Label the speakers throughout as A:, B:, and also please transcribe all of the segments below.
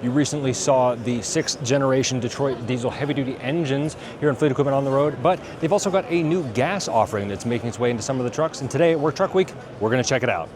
A: You recently saw the 6th generation Detroit diesel heavy-duty engines here in Fleet Equipment on the Road, but they've also got a new gas offering that's making its way into some of the trucks. And today at Work Truck Week, we're going to check it out.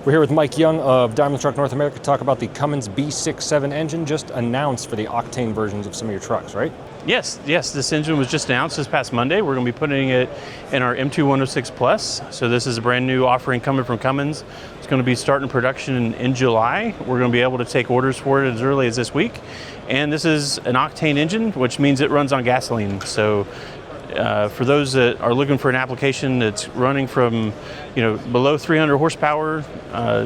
A: We're here with Mike Young of Daimler Truck North America to talk about the Cummins B6.7 engine just announced for the Octane versions of some of your trucks, right?
B: Yes, this engine was just announced this past Monday. We're going to be putting it in our M2 106 Plus. So this is a brand new offering coming from Cummins. It's going to be starting production in July. We're going to be able to take orders for it as early as this week. And this is an Octane engine, which means it runs on gasoline. So for those that are looking for an application that's running from below 300 horsepower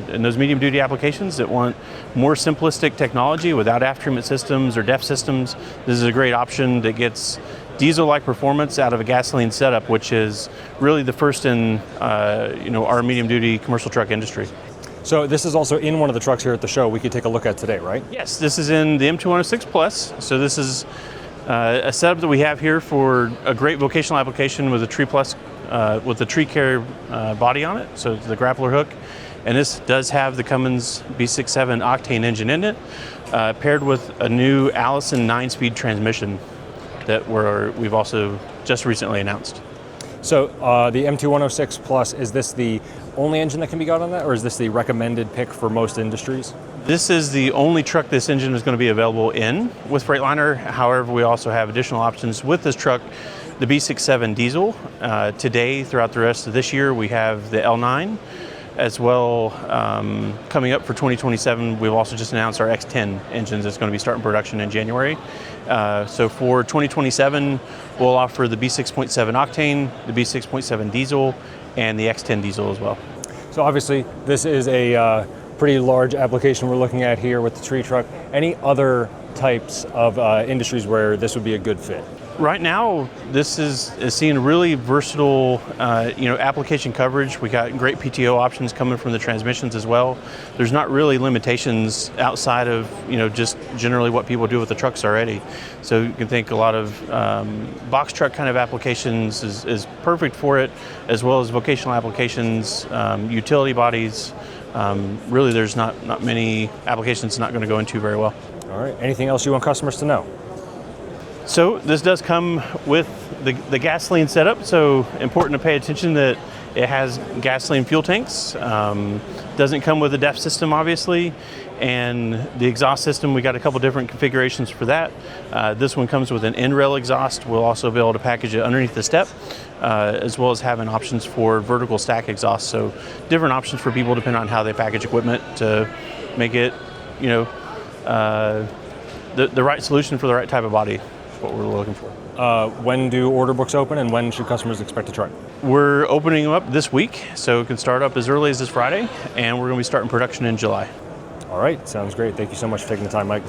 B: in those medium duty applications that want more simplistic technology without aftertreatment systems or DEF systems, this is a great option that gets diesel-like performance out of a gasoline setup, which is really the first in our medium duty commercial truck industry.
A: So this is also in one of the trucks here at the show we could take a look at today, right?
B: Yes, this is in the M2 106 Plus. So this is a setup that we have here for a great vocational application with a Tree Plus, with the tree carrier body on it, so the grappler hook. And this does have the Cummins B6.7 Octane engine in it, paired with a new Allison 9-speed transmission that we've also just recently announced.
A: So the M2 106 Plus, is this the only engine that can be got on that, or is this the recommended pick for most industries?
B: This is the only truck this engine is going to be available in with Freightliner. However, we also have additional options with this truck, the B6.7 diesel. Today, throughout the rest of this year, we have the L9, as well coming up for 2027, we've also just announced our X10 engines that's going to be starting production in January. So for 2027, we'll offer the B6.7 Octane, the B6.7 diesel, and the X10 diesel as well.
A: So obviously, this is a pretty large application we're looking at here with the tree truck. Any other types of industries where this would be a good fit?
B: Right now, this is seeing really versatile, application coverage. We got great PTO options coming from the transmissions as well. There's not really limitations outside of, just generally what people do with the trucks already. So you can think a lot of box truck kind of applications is perfect for it, as well as vocational applications, utility bodies. Really, there's not many applications it's not going to go into very well.
A: All right. Anything else you want customers to know?
B: So this does come with the gasoline setup, so important to pay attention that it has gasoline fuel tanks. Doesn't come with a DEF system, obviously, and the exhaust system, we got a couple different configurations for that. This one comes with an end-rail exhaust. We'll also be able to package it underneath the step, as well as having options for vertical stack exhaust. So different options for people depending on how they package equipment to make it, the right solution for the right type of body. What we're looking for.
A: When do order books open, and when should customers expect to truck?
B: We're opening them up this week, so it can start up as early as this Friday, and we're going to be starting production in July.
A: All right, sounds great. Thank you so much for taking the time, Mike.